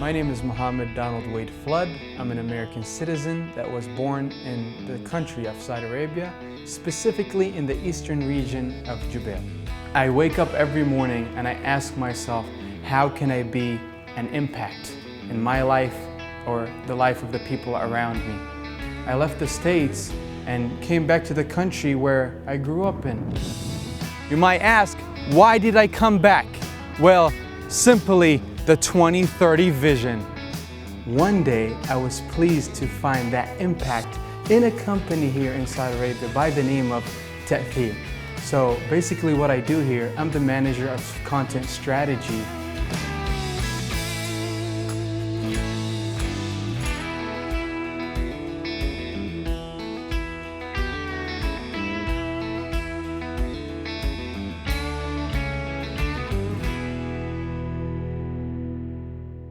My name is Mohammed Donald Wade Flood. I'm an American citizen that was born in the country of Saudi Arabia, specifically in the eastern region of Jubail. I wake up every morning and I ask myself, how can I be an impact in my life or the life of the people around me? I left the States and came back to the country where I grew up in. You might ask, why did I come back? Well, simply the 2030 vision. One day, I was pleased to find that impact in a company here in Saudi Arabia by the name of Ta'thir. So basically what I do here, I'm the manager of content strategy.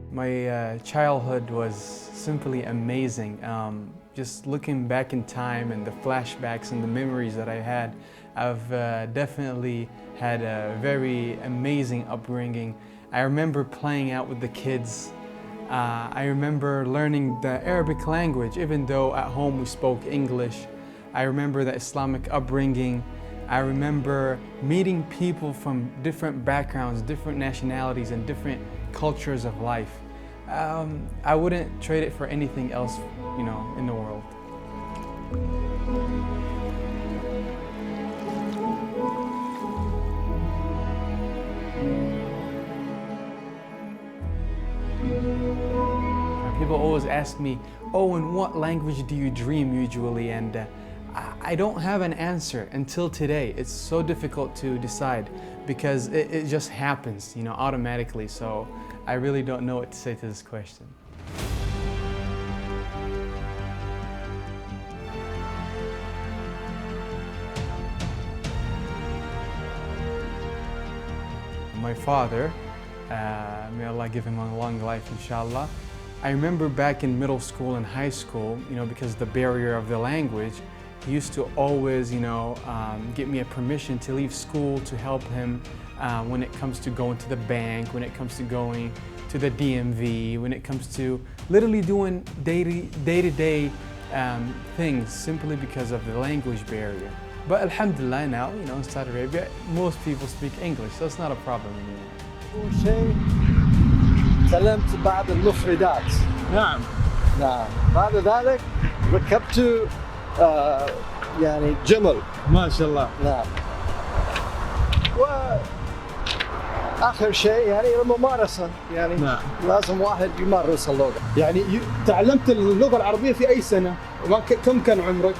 My childhood was simply amazing. Just looking back in time and the flashbacks and the memories that I had, I've definitely had a very amazing upbringing. I remember playing out with the kids. I remember learning the Arabic language, even though at home we spoke English. I remember the Islamic upbringing. I remember meeting people from different backgrounds, different nationalities, and different cultures of life. I wouldn't trade it for anything else, in the world. People always ask me, oh, in what language do you dream usually? And I don't have an answer until today. It's so difficult to decide because it just happens, automatically. So I really don't know what to say to this question. My father, may Allah give him a long life, inshallah. I remember back in middle school and high school, because of the barrier of the language, he used to always, get me a permission to leave school to help him when it comes to going to the bank, when it comes to going to the DMV, when it comes to literally doing day-to-day things simply because of the language barrier. But alhamdulillah now, in Saudi Arabia, most people speak English, so it's not a problem anymore. أول شيء سلمت بعض المفردات. نعم. نعم. بعد ذلك ركبت جمل. ما شاء الله. نعم. وآخر شيء الممارسة نعم. لازم واحد يمارس اللغة. تعلمت اللغة العربية في أي سنة؟ كم كان عمرك؟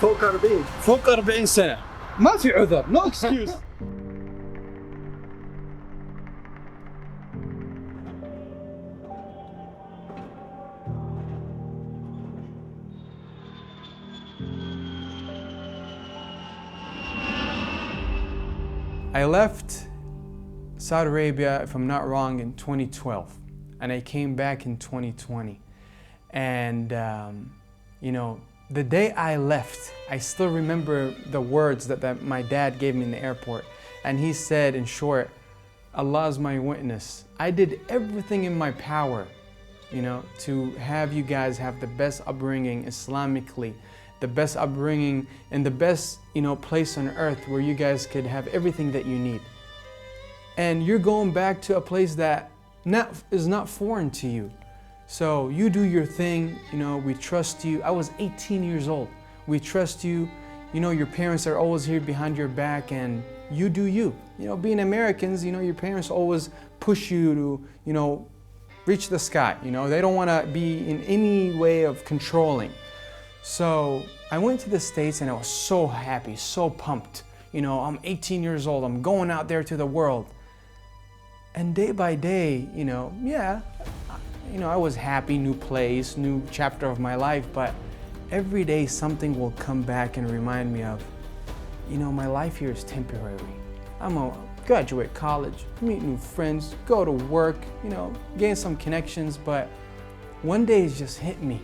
فوق 40. فوق 40 سنة. ما في عذر. No excuse. I left Saudi Arabia, if I'm not wrong, in 2012, and I came back in 2020. And, the day I left, I still remember the words that my dad gave me in the airport. And he said, in short, Allah is my witness. I did everything in my power, to have you guys have the best upbringing Islamically, the best upbringing and the best, place on earth where you guys could have everything that you need. And you're going back to a place that is not foreign to you. So you do your thing, we trust you. I was 18 years old. We trust you. Your parents are always here behind your back and you do you. Being Americans, your parents always push you to, reach the sky. They don't want to be in any way of controlling. So I went to the States and I was so happy, so pumped. I'm 18 years old, I'm going out there to the world. And day by day, I was happy, new place, new chapter of my life, but every day something will come back and remind me of, my life here is temporary. I'm gonna graduate college, meet new friends, go to work, gain some connections, but one day it just hit me.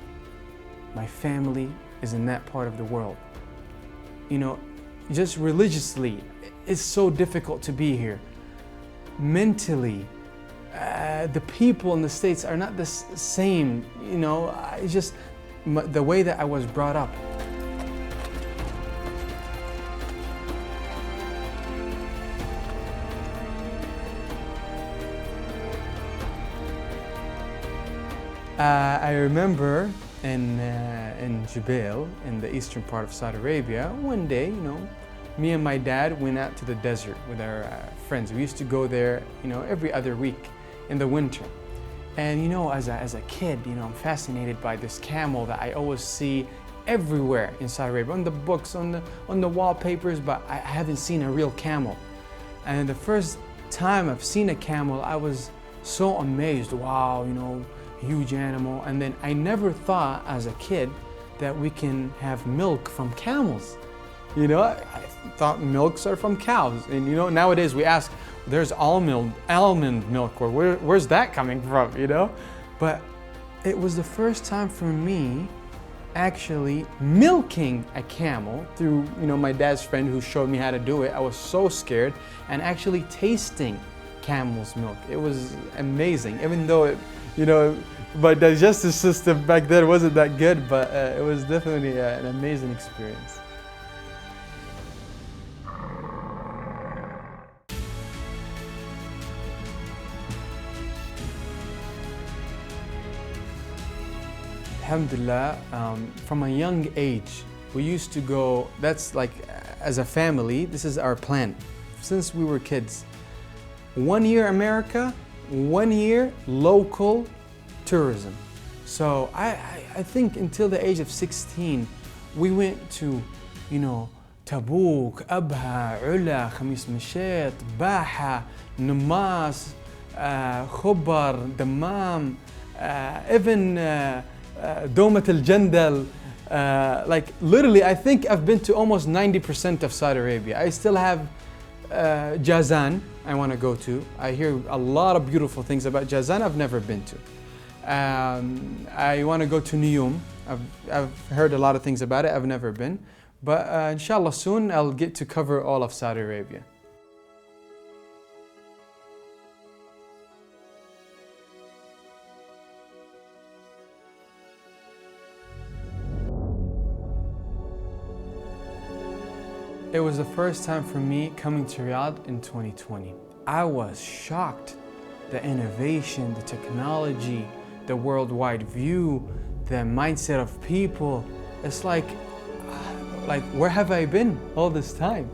My family is in that part of the world. Just religiously, it's so difficult to be here. Mentally, the people in the States are not the same, you know, it's just the way that I was brought up. I remember in Jubail, in the eastern part of Saudi Arabia, one day, you know, me and my dad went out to the desert with our friends. We used to go there, you know, every other week in the winter. And you know, as a kid, you know, I'm fascinated by this camel that I always see everywhere in Saudi Arabia, on the books, on the wallpapers, but I haven't seen a real camel. And the first time I've seen a camel, I was so amazed. Wow, you know, huge animal. And then I never thought as a kid that we can have milk from camels. You know, I thought milks are from cows. And you know, nowadays we ask, there's almond milk, or where's that coming from, you know? But it was the first time for me actually milking a camel through, you know, my dad's friend who showed me how to do it. I was so scared, and actually tasting camel's milk. It was amazing, even though it, you know, my digestive system back then wasn't that good, but it was definitely an amazing experience. Alhamdulillah, from a young age, we used to go, that's like, as a family, this is our plan since we were kids. 1 year America, 1 year local tourism. So I think until the age of 16, we went to, you know, Tabuk, Abha, Ula, Khamis Mashet, Baha, Numas, Khubar, Dammam, even Domat al-Jandal. Like literally, I think I've been to almost 90% of Saudi Arabia. I still have Jazan I want to go to. I hear a lot of beautiful things about Jazan I've never been to. I want to go to Neom. I've heard a lot of things about it. I've never been. But inshallah soon I'll get to cover all of Saudi Arabia. It was the first time for me coming to Riyadh in 2020. I was shocked. The innovation, the technology, the worldwide view, the mindset of people. It's like where have I been all this time?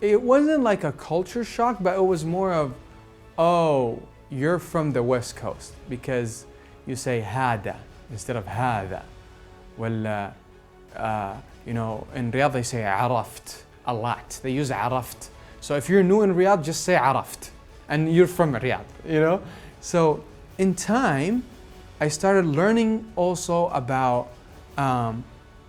It wasn't like a culture shock, but it was more of, oh, you're from the West Coast, because you say hada instead of hada. Well, you know, in Riyadh they say araft a lot. They use araft. So if you're new in Riyadh, just say araft, and you're from Riyadh, you know? So in time, I started learning also about,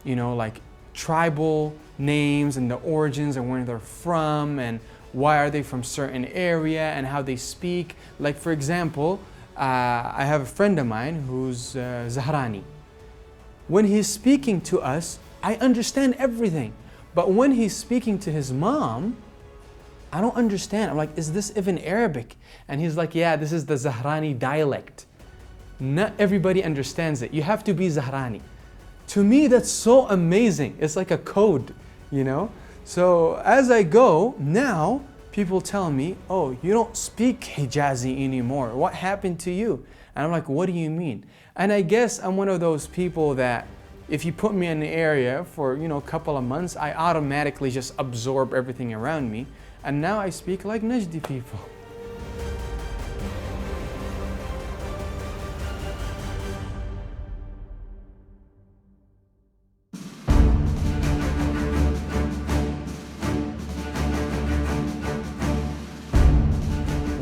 you know, like tribal names and the origins and where they're from and why are they from certain area and how they speak. Like for example, I have a friend of mine who's Zahrani. When he's speaking to us, I understand everything. But when he's speaking to his mom, I don't understand. I'm like, is this even Arabic? And he's like, yeah, this is the Zahrani dialect. Not everybody understands it. You have to be Zahrani. To me, that's so amazing. It's like a code, you know? So as I go, now people tell me, oh, you don't speak Hijazi anymore. What happened to you? And I'm like, what do you mean? And I guess I'm one of those people that if you put me in the area for, you know, a couple of months, I automatically just absorb everything around me. And now I speak like Najdi people.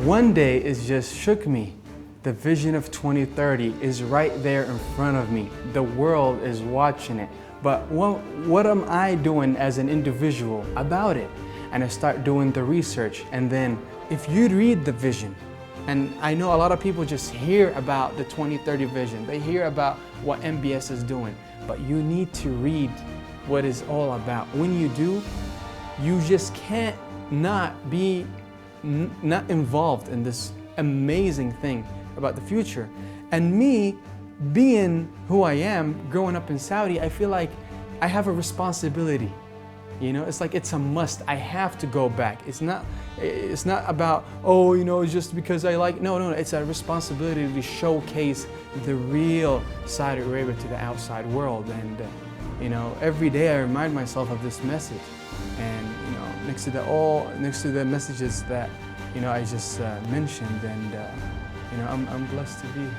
One day it just shook me. The vision of 2030 is right there in front of me. The world is watching it. But what am I doing as an individual about it? And I start doing the research. And then if you read the vision, And I know a lot of people just hear about the 2030 vision. They hear about what MBS is doing, but you need to read what it's all about. When you do, you just can't not be not involved in this amazing thing about the future. And me, being who I am, growing up in Saudi, I feel like I have a responsibility. You know, it's like it's a must. I have to go back. It's not about, oh, you know, just because I like. No. It's a responsibility to showcase the real Saudi Arabia to the outside world. And you know, every day I remind myself of this message. And you know, next to the messages that you know I just mentioned. And you know, I'm blessed to be here.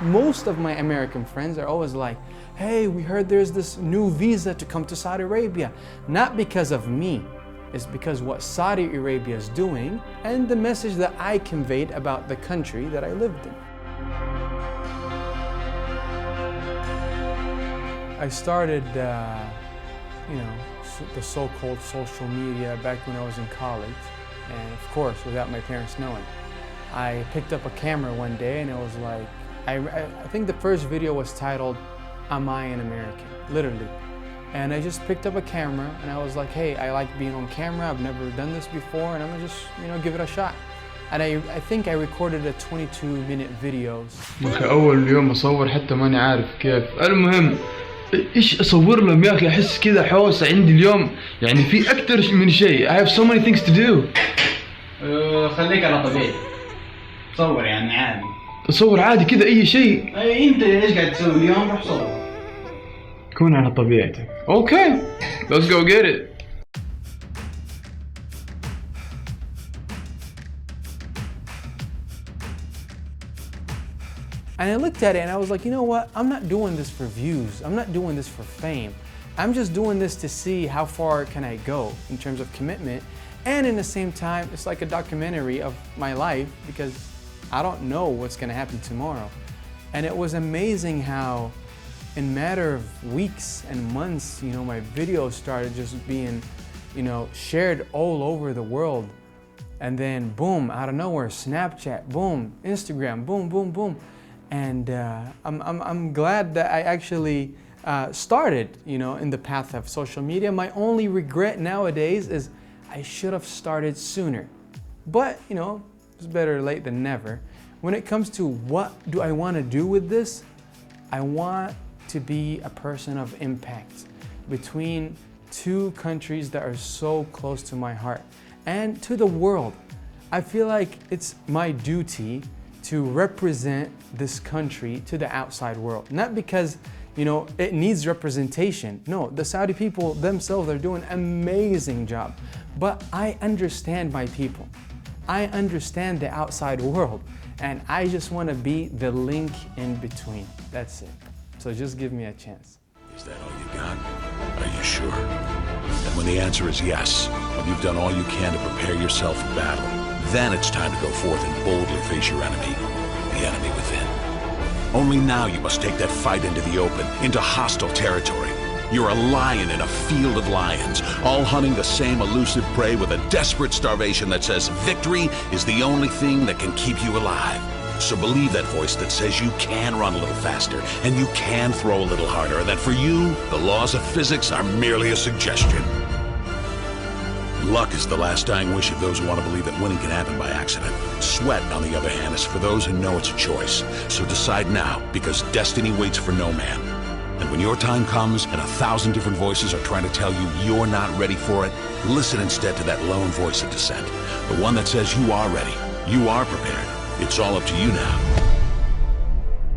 Most of my American friends are always like, hey, we heard there's this new visa to come to Saudi Arabia. Not because of me, it's because what Saudi Arabia is doing and the message that I conveyed about the country that I lived in. I started, you know, the so-called social media back when I was in college, and of course, without my parents knowing. I picked up a camera one day and it was like, I think the first video was titled, Am I an American? Literally. And I just picked up a camera and I was like, hey, I like being on camera. I've never done this before and I'm gonna just, you know, give it a shot. And I think I recorded a 22-minute videos. أول يوم أصور حتى ماني عارف كيف. المهم إيش أصور لهم يا أخي أحس كذا حوسة عندي اليوم يعني في أكثر من شيء. I have so many things to do. خليك على طبيعي. صور يعني عادي. أصور عادي كذا أي شيء. أي أنت إيش قاعد تسوي اليوم روح صور. كون على طبيعتك. Okay, let's go get it. And I looked at it and I was like, you know what? I'm not doing this for views. I'm not doing this for fame. I'm just doing this to see how far can I go in terms of commitment. And in the same time, it's like a documentary of my life because I don't know what's gonna happen tomorrow. And it was amazing how in a matter of weeks and months, you know, my videos started just being, you know, shared all over the world. And then boom, out of nowhere, Snapchat, boom, Instagram, boom, boom, boom. And I'm glad that I actually started, you know, in the path of social media. My only regret nowadays is I should have started sooner. But, you know, it's better late than never. When it comes to what do I want to do with this, I want to be a person of impact between two countries that are so close to my heart and to the world. I feel like it's my duty to represent this country to the outside world. Not because, you know, it needs representation. No, the Saudi people themselves are doing an amazing job. But I understand my people. I understand the outside world. And I just want to be the link in between. That's it. So just give me a chance. Is that all you got? Are you sure? And when the answer is yes, when you've done all you can to prepare yourself for battle, then it's time to go forth and boldly face your enemy, the enemy within. Only now you must take that fight into the open, into hostile territory. You're a lion in a field of lions, all hunting the same elusive prey with a desperate starvation that says victory is the only thing that can keep you alive. So believe that voice that says you can run a little faster and you can throw a little harder, and that for you, the laws of physics are merely a suggestion. Luck is the last dying wish of those who want to believe that winning can happen by accident. Sweat, on the other hand, is for those who know it's a choice. So decide now, because destiny waits for no man. And when your time comes and 1,000 different voices are trying to tell you you're not ready for it, listen instead to that lone voice of dissent. The one that says you are ready, you are prepared. It's all up to you now.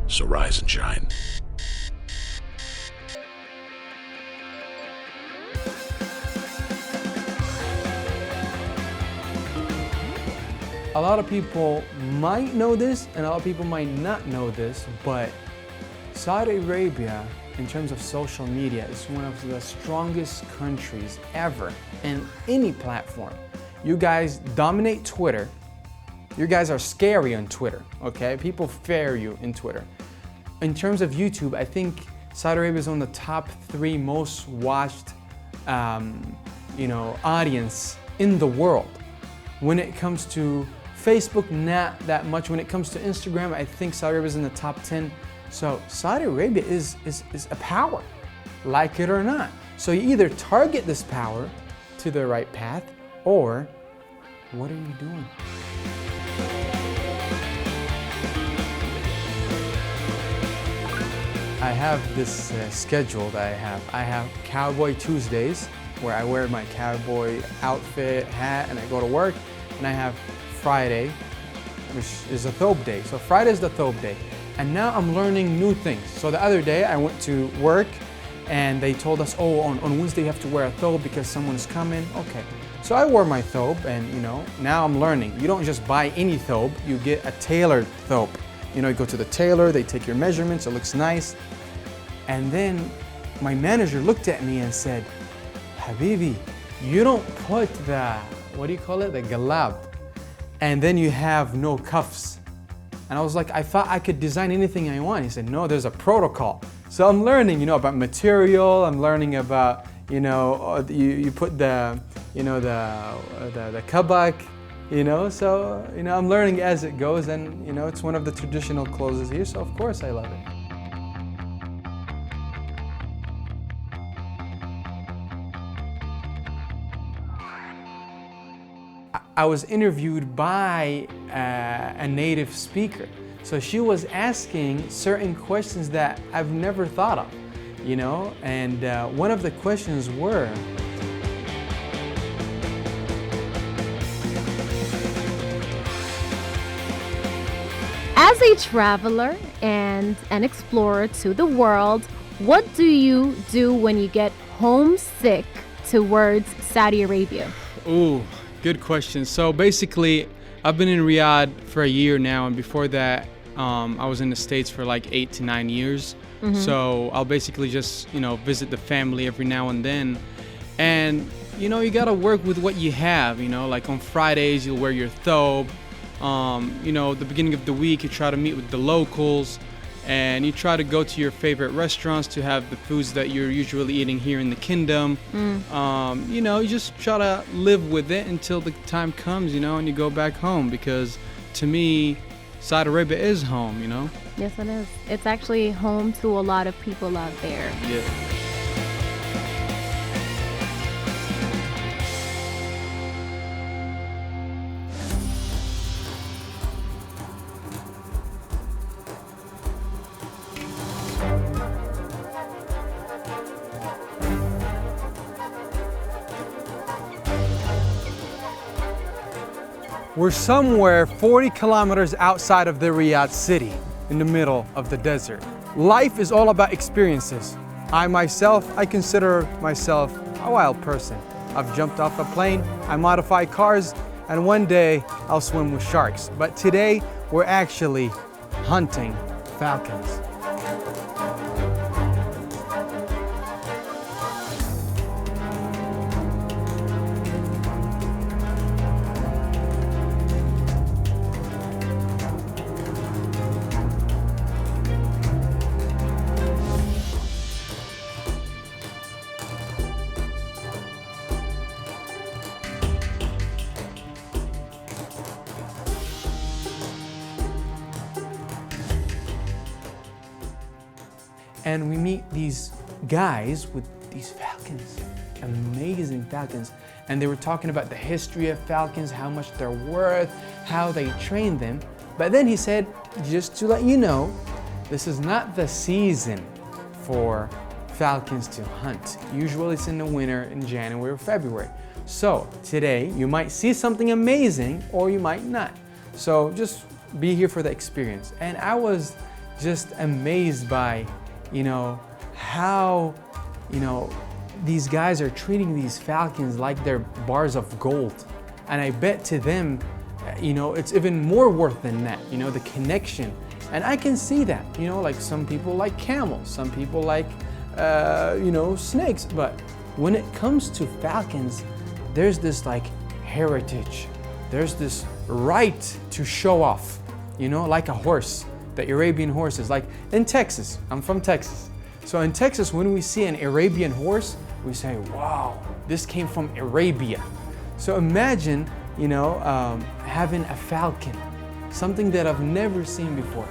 So rise and shine. A lot of people might know this and a lot of people might not know this, but Saudi Arabia, in terms of social media, is one of the strongest countries ever in any platform. You guys dominate Twitter, You guys are scary on Twitter, okay? People fear you in Twitter. In terms of YouTube, I think Saudi Arabia is on the top 3 most watched, audience in the world. When it comes to Facebook, not that much. When it comes to Instagram, I think Saudi Arabia is in the top 10. So Saudi Arabia is a power, like it or not. So you either target this power to the right path, or what are you doing? I have this schedule that I have Cowboy Tuesdays, where I wear my cowboy outfit, hat, and I go to work. And I have Friday, which is a thobe day. So Friday is the thobe day. And now I'm learning new things. So the other day I went to work and they told us, oh, on Wednesday you have to wear a thobe because someone's coming. Okay. So I wore my thobe, and now I'm learning. You don't just buy any thobe, you get a tailored thobe. You go to the tailor, they take your measurements, it looks nice. And then my manager looked at me and said, Habibi, you don't put the, what do you call it? The galab. And then you have no cuffs. And I was like, I thought I could design anything I want. He said, no, there's a protocol. So I'm learning, about material. I'm learning about, you put the kabak, So, I'm learning as it goes, and, it's one of the traditional clothes here. So of course I love it. I was interviewed by a native speaker. So she was asking certain questions that I've never thought of, and one of the questions were, as a traveler and an explorer to the world, what do you do when you get homesick towards Saudi Arabia? Ooh. Good question. So basically, I've been in Riyadh for a year now, and before that, I was in the States for like 8 to 9 years. Mm-hmm. So I'll basically just, visit the family every now and then. And, you gotta work with what you have, like on Fridays, you'll wear your thobe. The beginning of the week, you try to meet with the locals, and you try to go to your favorite restaurants to have the foods that you're usually eating here in the kingdom. You just try to live with it until the time comes, and you go back home, because to me, Saudi Arabia is home, Yes, it is. It's actually home to a lot of people out there. Yeah. We're somewhere 40 kilometers outside of the Riyadh city, in the middle of the desert. Life is all about experiences. I consider myself a wild person. I've jumped off a plane, I modify cars, and one day I'll swim with sharks. But today, we're actually hunting falcons. And we meet these guys with these falcons, amazing falcons. And they were talking about the history of falcons, how much they're worth, how they train them. But then he said, just to let you know, this is not the season for falcons to hunt. Usually it's in the winter, in January or February. So today you might see something amazing or you might not. So just be here for the experience. And I was just amazed by how, these guys are treating these falcons like they're bars of gold. And I bet to them, it's even more worth than that, the connection. And I can see that, like some people like camels, some people like, snakes. But when it comes to falcons, there's this like heritage, there's this right to show off, you know, like a horse, the Arabian horses. Like in Texas, I'm from Texas. So in Texas, when we see an Arabian horse, we say, wow, this came from Arabia. So imagine, you know, having a falcon, something that I've never seen before.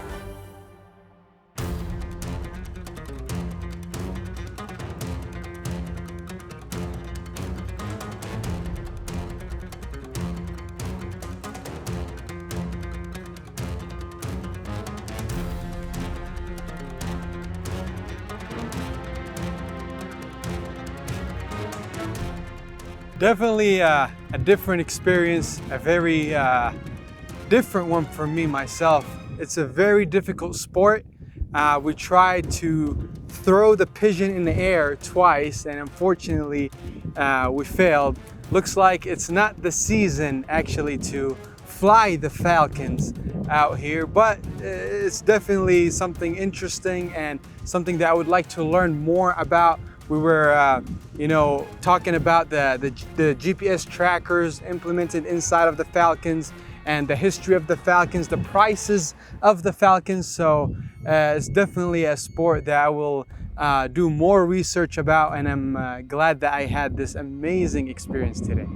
Definitely a different experience, a very different one for me myself. It's a very difficult sport. We tried to throw the pigeon in the air twice, and unfortunately we failed. Looks like it's not the season actually to fly the falcons out here, but it's definitely something interesting and something that I would like to learn more about. We were, you know, talking about the GPS trackers implemented inside of the Falcons and the history of the Falcons, the prices of the Falcons. So it's definitely a sport that I will do more research about, and I'm glad that I had this amazing experience today.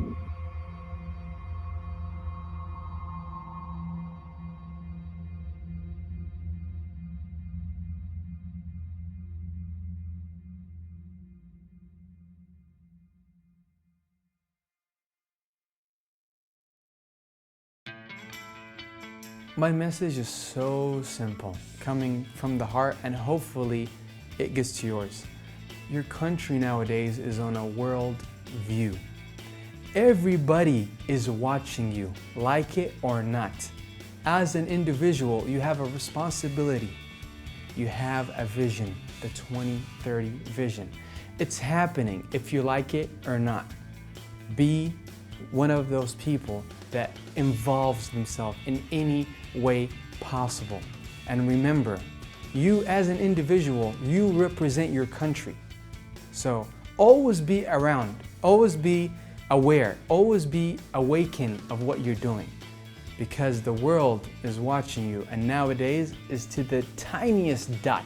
My message is so simple, coming from the heart, and hopefully it gets to yours. Your country nowadays is on a world view. Everybody is watching you, like it or not. As an individual, you have a responsibility. You have a vision, the 2030 vision. It's happening if you like it or not. Be one of those people that involves themselves in any way possible. And remember, you as an individual, you represent your country. So always be around, always be aware, always be awakened of what you're doing, because the world is watching you, and nowadays is to the tiniest dot.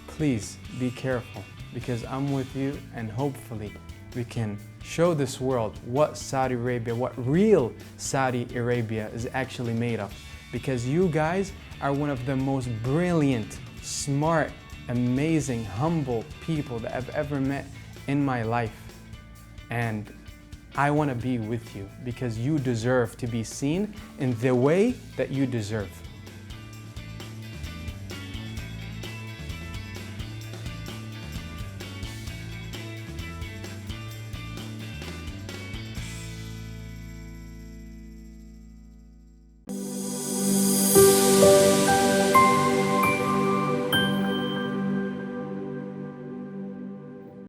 Please be careful, because I'm with you, and hopefully we can show this world what Saudi Arabia, what real Saudi Arabia is actually made of. Because you guys are one of the most brilliant, smart, amazing, humble people that I've ever met in my life. And I want to be with you because you deserve to be seen in the way that you deserve.